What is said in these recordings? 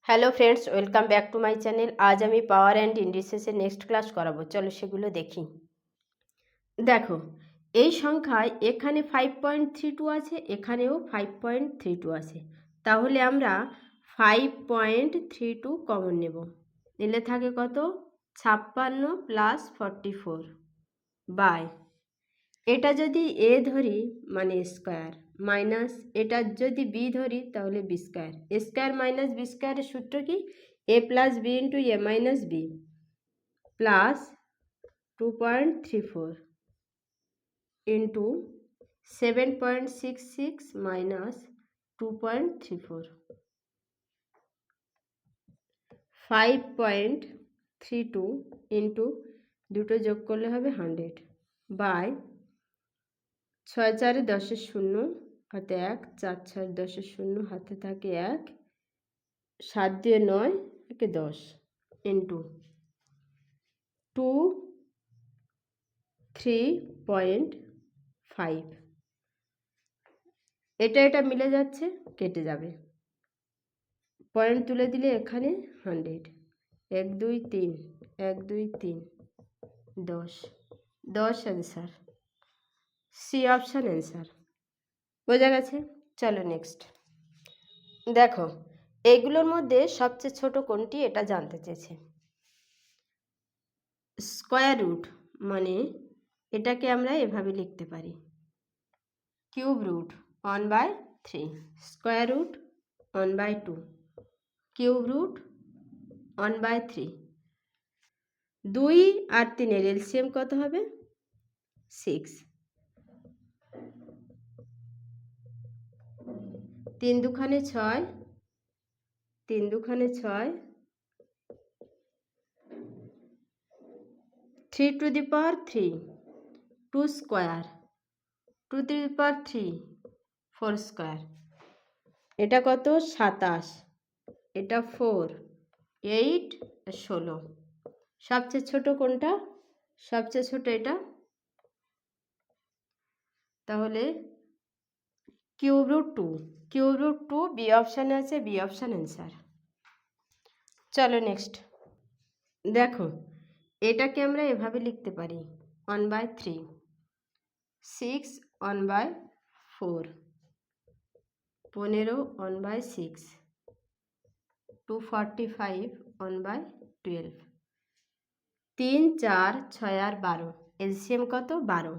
Hello friends, welcome back to my channel. আজ আমি power and ইন্ডিসেসের next class করাবো। চলো সেগুলো দেখি। দেখো, এই সংখ্যায় এখানে 5.32 আছে, এখানেও 5.32 আছে। তাহলে আমরা 5.32 কমন নেব। নিলে থাকে কত? 56 প্লাস 44 বাই, এটা যদি এ ধরি মানে স্কোয়ার, মাইনাস এটা যদি বি ধরি তাহলে B square. A square minus B স্কোয়ারের সূত্র কি? A plus B into A minus B plus 2.34 into 7.66 minus 2.34। 5.32 into দুটো যোগ করলে হবে 100 বাই 6 4 10 শূন্য হাতে 1, 4 6 10 শূন্য হাতে থাকে 1, 7 দিয়ে 9 একে 10 ইন্টু 3.5। এটা মিলে যাচ্ছে, কেটে যাবে। পয়েন্ট তুলে দিলে এখানে 100। 1 2 3 1 2 3 10 10 অ্যান্সার। C option answer. বোঝা গেছে? চলো নেক্সট দেখো, এইগুলোর মধ্যে সবচেয়ে ছোট কোনটি এটা জানতে চেয়েছে। স্কোয়ার রুট মানে এটাকে আমরা এভাবে লিখতে পারি, cube root 1/3, square root 1/2, cube root 1/3। 2 আর 3 এর এলসিএম কত হবে? 6। 3 দুখানে 6, 3 দুখানে 6, 3 to the power 3, 2 square, 2 to the power 3, 4 square. এটা কত? 27, এটা 4, 8, 16। সবচেয়ে ছোট কোনটা? সবচেয়ে ছোট এটা। তাহলে cube root 2, cube root 2 b অপশানে আছে, বি অপশান অ্যান্সার। চলো নেক্সট দেখো, এটাকে আমরা এভাবে লিখতে পারি 1/3, 6 1/4, 15 1/6, 245 1/12। 3 4 6 আর 12, এলসিএম কত? 12।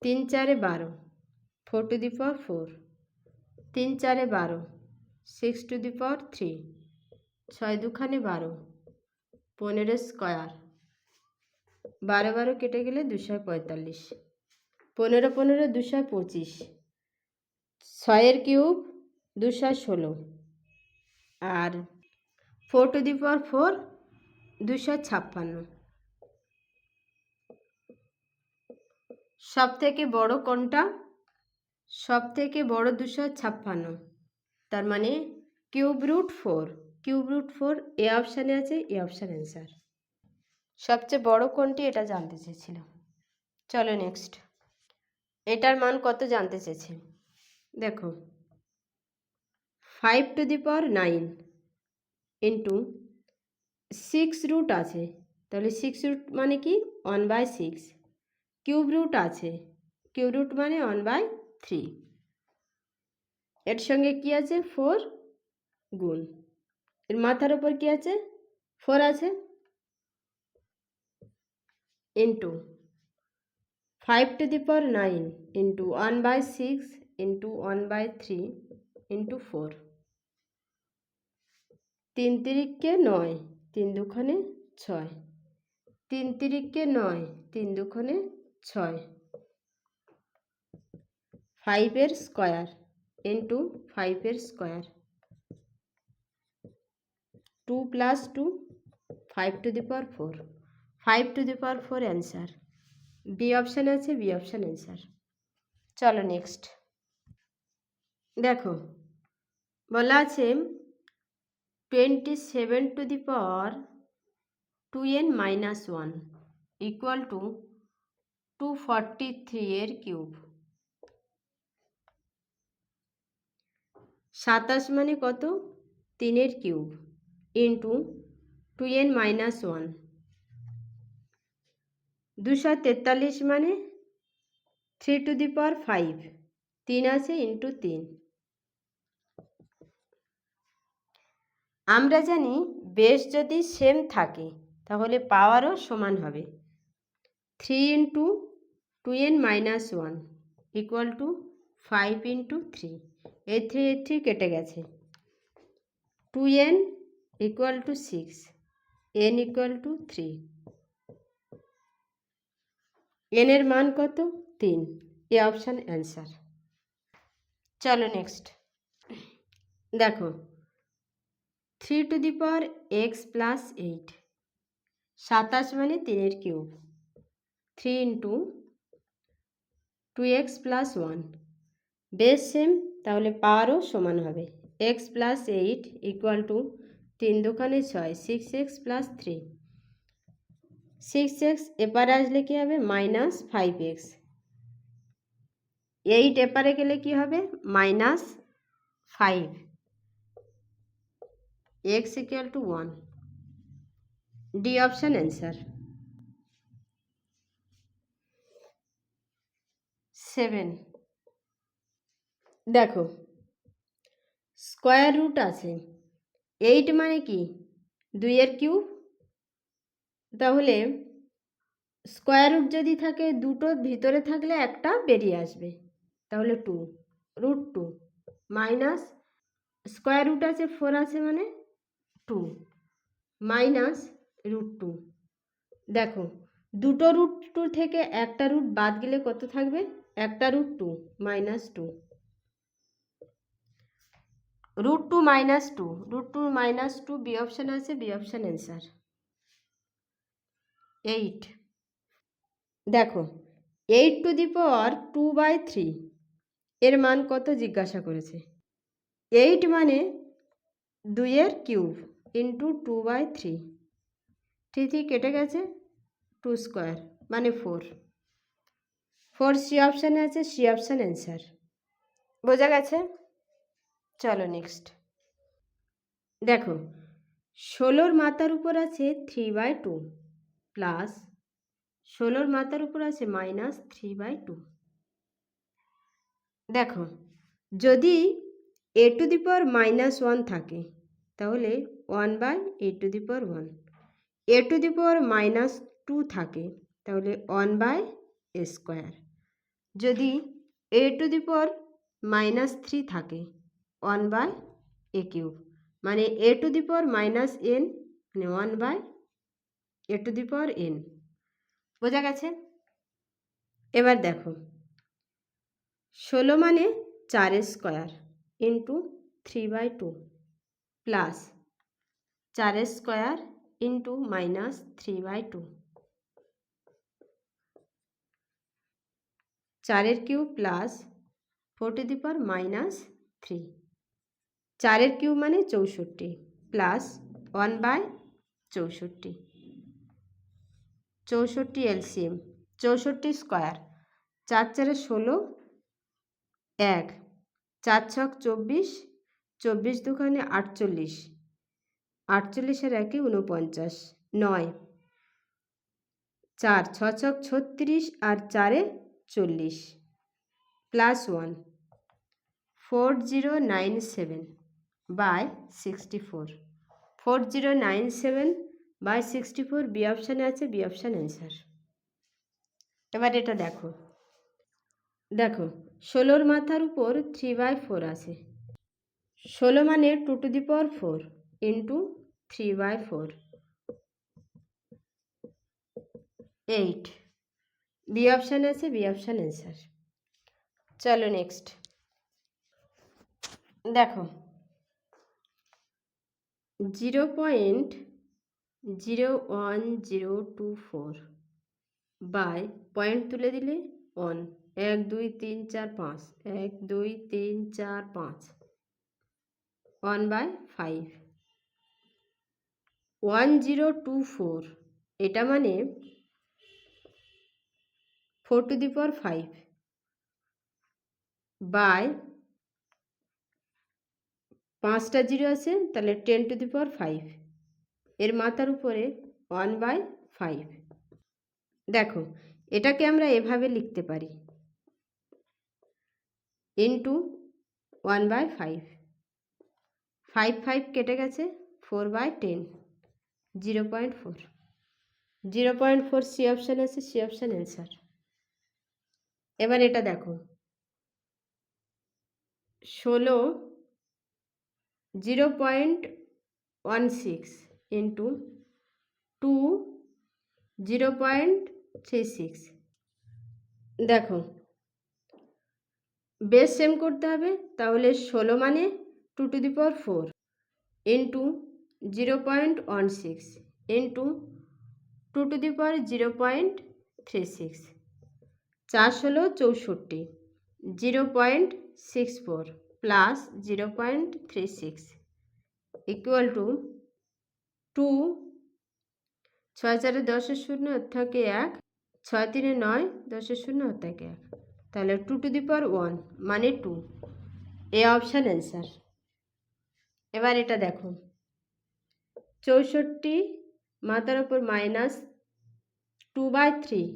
3 4 12, 4 two the power 4, 3 4 12, 6 two the power 3, 6 দুখানে 12, 15 square, 12 12 কেটে গেলে 245, 15 15 225, 6 cube 216 R 4 two the power 4 256। সব থেকে বড় কোনটা? সব থেকে বড় 256, তার মানে কিউব রুট 4, কিউব রুট 4 এ অপশানে আছে, এ অপশান অ্যান্সার। সবচেয়ে বড় কোনটি এটা জানতে চেয়েছিল। চলো নেক্সট, এটার মান কত জানতে চেয়েছে। দেখো, 5 to the power 9 into 6 root আছে, তাহলে 6 রুট মানে কি? 1/6। কিউব রুট আছে, কিউব রুট মানে 1/3। এর সঙ্গে কি আছে? 4 গুণ, এর মাথার উপর কি আছে? 4 আছে, into 5 to the power 9 into 1/6 into 1/3 into 4। 3 তিরিকে 9, 3 দুখানে 6, 3 তিরিকে 9, 3 দুখানে 6, 5 এর স্কোয়ার ইন্টু 5 এর square, 2 plus 2, 5 to the power 4, 5 to the power 4 answer. B option আছে, বি অপশান অ্যান্সার। চলো নেক্সট দেখো, বলা আছে 27 to the power 2n - 1 equal to 243 এর কিউব। 27 মানে কত? 3 এর কিউব ইন্টু 2n মাইনাস 1। 243 মানে 3 টু দি পাওয়ার 5, 3 আছে ইন্টু 3। আমরা জানি বেস যদি সেম থাকে তাহলে পাওয়ারও সমান হবে। 3 into 2n minus 1 equal two 5 into 3। এই 3 কেটে গেছে। 2n equal to 6, n equal to 3। n এর মান কত? 3। A option answer. চলো নেক্সট দেখো, 3 to the power x plus 8। 27 মানে 3 এর cube. 3 into 2x plus 1। Base same তাহলে পাওয়ারও সমান হবে। x প্লাস 8 ইকুয়াল টু 3 দোকানে 6, 6x প্লাস 3। 6x এপারে আসলে কী হবে? Minus 5x। 8 এপারে গেলে কি হবে? Minus 5। x equal to 1। D option answer. 7 দেখো, স্কোয়ার রুট আছে। 8 মানে কি? 2 এর কিউব। তাহলে স্কোয়ার রুট যদি থাকে, দুটো ভিতরে থাকলে একটা বেরিয়ে আসবে, তাহলে 2 রুট 2 মাইনাস স্কোয়ার রুট আছে 4 আছে মানে 2 মাইনাস রুট 2। দেখো, দুটো রুট 2 থেকে একটা রুট বাদ গেলে কত থাকবে? একটা root 2 minus 2। Root 2 minus 2, root 2 minus 2 b option আছে, বি অপশান অ্যান্সার। 8 দেখো, 8 টু দি পাওয়ার 2/3 এর মান কত জিজ্ঞাসা করেছে। 8 মানে 2 এর কিউব ইন্টু 2/3। 3 কেটে গেছে, 2 স্কোয়ার মানে 4। 4 সি অপশানে আছে, সি অপশান অ্যান্সার। বোঝা গেছে? চলো নেক্সট দেখো, 16 মাথার উপর আছে 3/2 প্লাস 16 মাথার উপর আছে মাইনাস 3/2। দেখো, যদি a two the power minus 1 থাকে তাহলে 1/a two the power 1। a two the power minus 2 থাকে তাহলে 1/a স্কোয়ার। যদি a two the power minus 3 থাকে 1/a কিউব, মানে a two the power minus n মানে 1/a two the power n। বোঝা গেছে? এবার দেখো, 16 মানে 4 square into 3/2 plus 4 square into minus 3/2। 4 cube plus 4 two the power minus 3। 4 cube মানে 64 plus 1/64। 64 LCM, 64 square. 4 4 16, 1 4 6 24, 24 দুখানে 48, 48 আর 1 49, 9 4 6 6 36 আর 4 40 plus 1 4097/64। 4097/64 B অপশানে আছে, বি অপশান অ্যান্সার। এবার এটা দেখো, দেখো 16 মাথার উপর 3/4 আছে। 16 মানে 2 to the power 4 into 3/4, 8 b option আছে, বি অপশান অ্যান্সার। চলো নেক্সট দেখো, 0.01024 বাই পয়েন্ট তুলে দিলে 1 1 2 3 4 5 1 2 3 4 5 1/5। 1024 এটা মানে 4 টু দি পাওয়ার 5 বাই 5টা 0 আছে, তাহলে 10 টু দি পাওয়ার 5 এর মাথার উপরে 1/5। দেখো এটাকে আমরা এভাবে লিখতে পারি ইন্টু 1/5, 5 কেটে গেছে, 4/10, 0.4, 0.4 সি অপশান আছে, সি অপশান অ্যান্সার। এবার এটা দেখো 16 0.16 ইন্টু 2 0.36। দেখো বেস সেম করতে হবে, তাহলে 16 মানে 2 to the power 4 into 0.16 into 2 to the power 0.36, 4 হলো 64, 0.64 প্লাস 0.36 ইকুয়াল টু 2, 6 4 10 0 থাকে 1, 6 3 9 10 0 থাকে 1, তাহলে 2 টু দি পাওয়ার 1 মানে 2, এ অপশান অ্যান্সার। এবার এটা দেখো 64 মাথার ওপর মাইনাস 2/3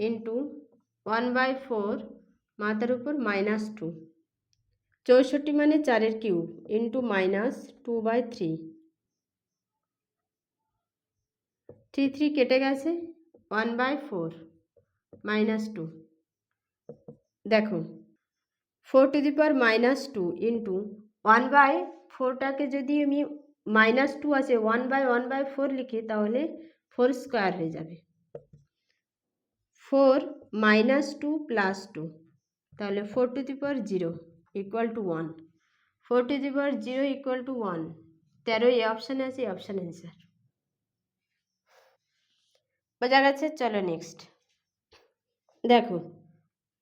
ইন্টু 1/4 মাথার উপর -2, 64 মানে 4 কিউব ইন্টু -2/3, 3 কেটে গেছে, 1/4 -2। দেখো 4 টু দি পাওয়ার -2 ইন্টু 1/4টাকে যদি আমি -2 আছে 1/4 লিখি, তাহলে 4 স্কোয়ার হয়ে যাবে, 4 -2 + 2, তাহলে 4 two the power 0 equal to 1, 4 two the power 0 equal to 1, 13 এ অপশানে আছে, অপশান অ্যান্সার। বোঝা গেছে? চলো নেক্সট দেখো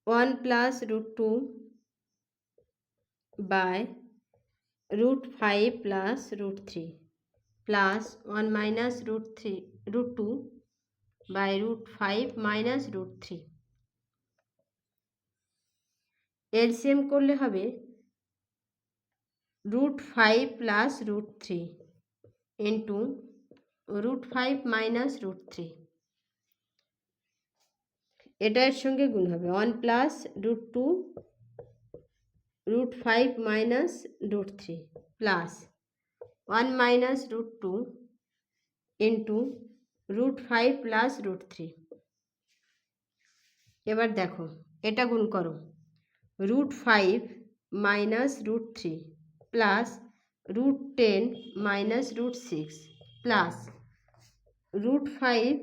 1 + √2 বাই √5 + √3 প্লাস 1 - √2 বাই √5 - √3। এলসিএম করলে হবে √5 + √3 ইন্টু √5 - √3, এটার সঙ্গে গুণ হবে 1 + √2 √5 - √3 প্লাস 1 - √2 ইন্টু √5 + √3। এবার দেখো এটা গুণ করো √5 - √3 plus √10 - √6 plus √5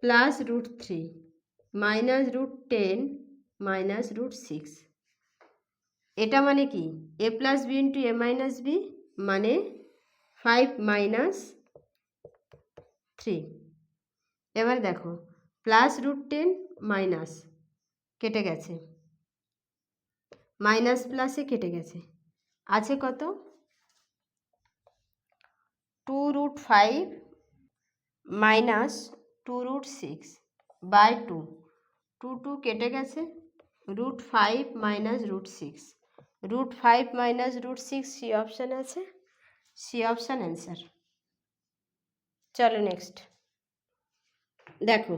plus √3 minus √10 minus √6। এটা মানে কি a + b into a - b মানে 5 - 3। এবার দেখো প্লাস √10 মাইনাস কেটে গেছে, মাইনাস প্লাসে কেটে গেছে, আছে কত 2√5 মাইনাস 2√6 বাই 2, 2 কেটে গেছে, √5 মাইনাস √6, √5 মাইনাস √6 সি অপশান আছে, সি অপশান অ্যান্সার। চলো নেক্সট দেখো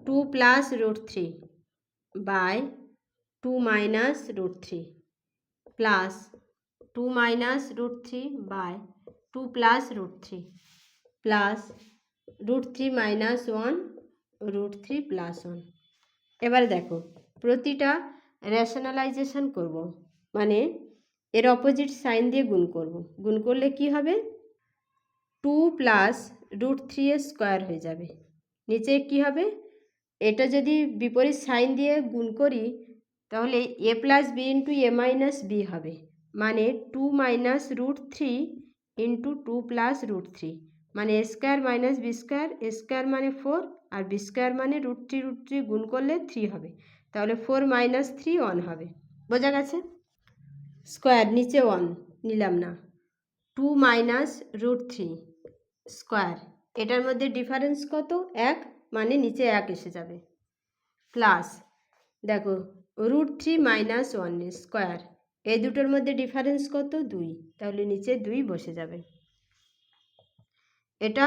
2 + √3 by 2 minus √3 plus 2 minus √3 by 2 plus √3 plus √3 minus 1 √3 plus 1। এবার দেখো প্রতিটা রেশনালাইজেশন করব, মানে এর অপোজিট সাইন দিয়ে গুণ করব, গুণ করলে কি হবে 2 + √3 এর স্কোয়ার হয়ে যাবে, নিচে কি হবে এটা যদি বিপরীত সাইন দিয়ে গুণ করি তাহলে a + b into a - b হবে, মানে 2 মাইনাস √3 ইন্টু 2 প্লাস √3 মানে a square minus b square, a square মানে 4 আর b স্কোয়ার মানে √3 গুণ করলে 3 হবে, তাহলে 4 - 3 1 হবে। বোঝা গেছে? স্কোয়ার নিচে 1 নিলাম না, 2 - √3 স্কোয়ার, এটার মধ্যে ডিফারেন্স কত 1, মানে নিচে 1 এসে যাবে, প্লাস দেখো √3 - 1 স্কোয়ার, এই দুটোর মধ্যে ডিফারেন্স কত? 2, তাহলে নিচে 2 বসে যাবে। এটা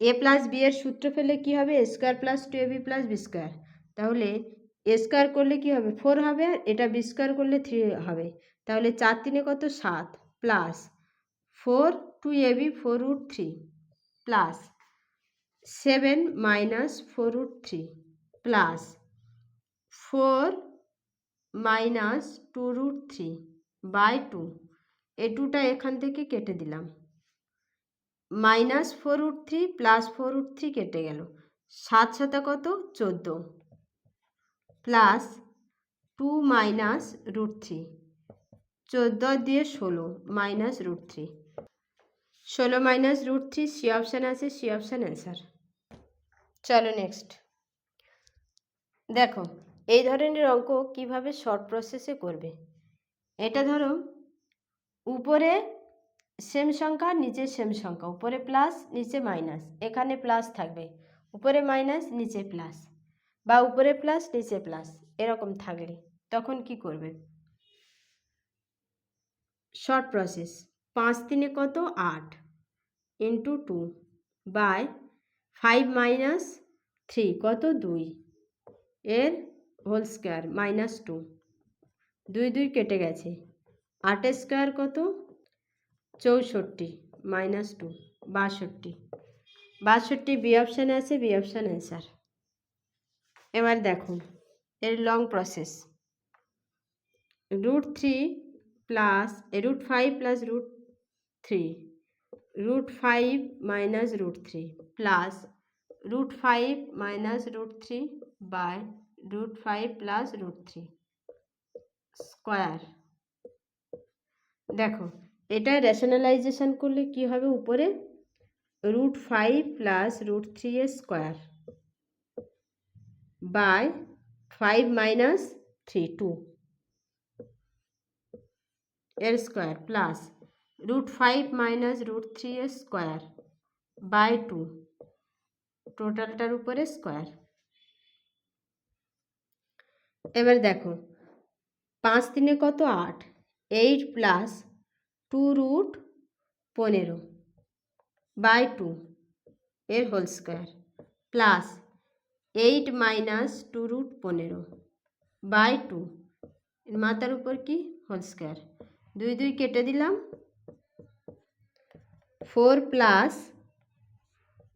a প্লাস বি এর সূত্র ফেলে কি হবে? a square plus 2ab plus b square. তাহলে a স্কোয়ার করলে কি হবে? 4 হবে, আর এটা বি স্কোয়ার করলে 3 হবে। তাহলে 4 3 কত? 7, plus 4 2ab 4√3 plus 7 - 4√3 plus 4 - 2√3 by 2, এই 2টা এখান থেকে কেটে দিলাম, -4√3 প্লাস 4√3 কেটে গেল, 7 7 কত? 14 প্লাস 2 - √3, 14 দিয়ে 16 -√3, 16 - √3 সি অপশান আছে, সি অপশান অ্যান্সার। চলো নেক্সট দেখো এই ধরনের অঙ্ক কিভাবে শর্ট প্রসেসে করবে। এটা ধরো উপরে সেম সংখ্যা, নিচে সেম সংখ্যা, উপরে প্লাস নিচে মাইনাস, এখানে প্লাস থাকবে, উপরে মাইনাস নিচে প্লাস, বা উপরে প্লাস নিচে প্লাস, এরকম থাকলে তখন কি করবে? শর্ট প্রসেস 5 3 কত? 8 ইন্টু 2 বাই 5 - 3 কত? 2 এর হোল স্কোয়ার -2, 2 2 কেটে গেছে, 8 স্কোয়ার কত? 64 -2 62, 62 বি অপশানে আছে, বি অপশান অ্যান্সার। এবার দেখো এর long process, √3 plus √5 plus √3, √5 - √3 plus √5 - √3 by √5 plus √3 square. দেখো এটা রেশনালাইজেশন করলে কি হবে? উপরে √5 প্লাস √3 স্কোয়ার বাই 5 - 3 2 এর স্কোয়ার প্লাস √5 - √3 স্কোয়ার বাই 2, টোটালটার উপরে স্কোয়ার। এবার দেখো 5 3 কত? 8, 8 প্লাস 2√15 বাই 2 এর হোল স্কোয়ার প্লাস 8 - 2√15 বাই 2 এর মাথার উপর কি? হোল স্কোয়ার, 2 2 কেটে দিলাম, 4 প্লাস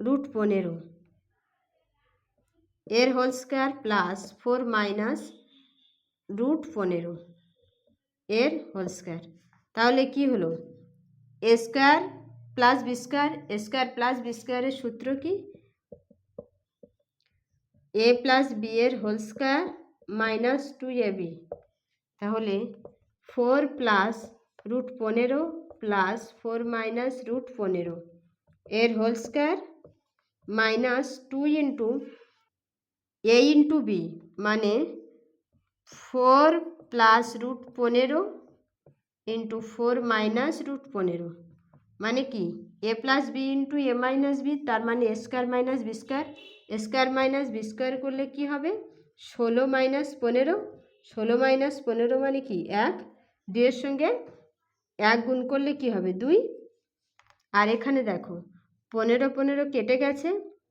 √15 এর হোল স্কোয়ার প্লাস 4 মাইনাস √15 এর হোল স্কোয়ার। তাহলে কি হলো? এ square plus b square, A square plus B স্কোয়ারের সূত্র কি? এ প্লাস বি এর হোল স্কোয়ার -2ab। তাহলে 4 প্লাস √15 প্লাস 4 মাইনাস √15 এর হোল স্কোয়ার -2 ইন্টু এ ইন্টু বি, মানে 4 প্লাস √15 ইন্টু 4 মাইনাস √15, মানে কি? A plus B into A minus B, তার মানে এ square minus B square, A square minus B square করলে কি হবে? 16 - 15, 16 - 15 মানে কি? 1, 2 এর সঙ্গে 1 গুণ করলে কি হবে? 2। আর এখানে দেখো 15 15 কেটে গেছে,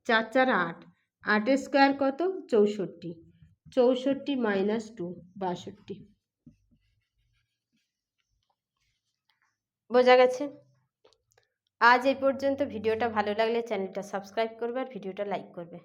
4 4 8, 8 স্কোয়ার কত? 64, 64 - 2 62। বোঝা গেছে? আজ এই পর্যন্ত। ভিডিওটা ভালো লাগলে চ্যানেলটা সাবস্ক্রাইব করবে আর ভিডিওটা লাইক করবে।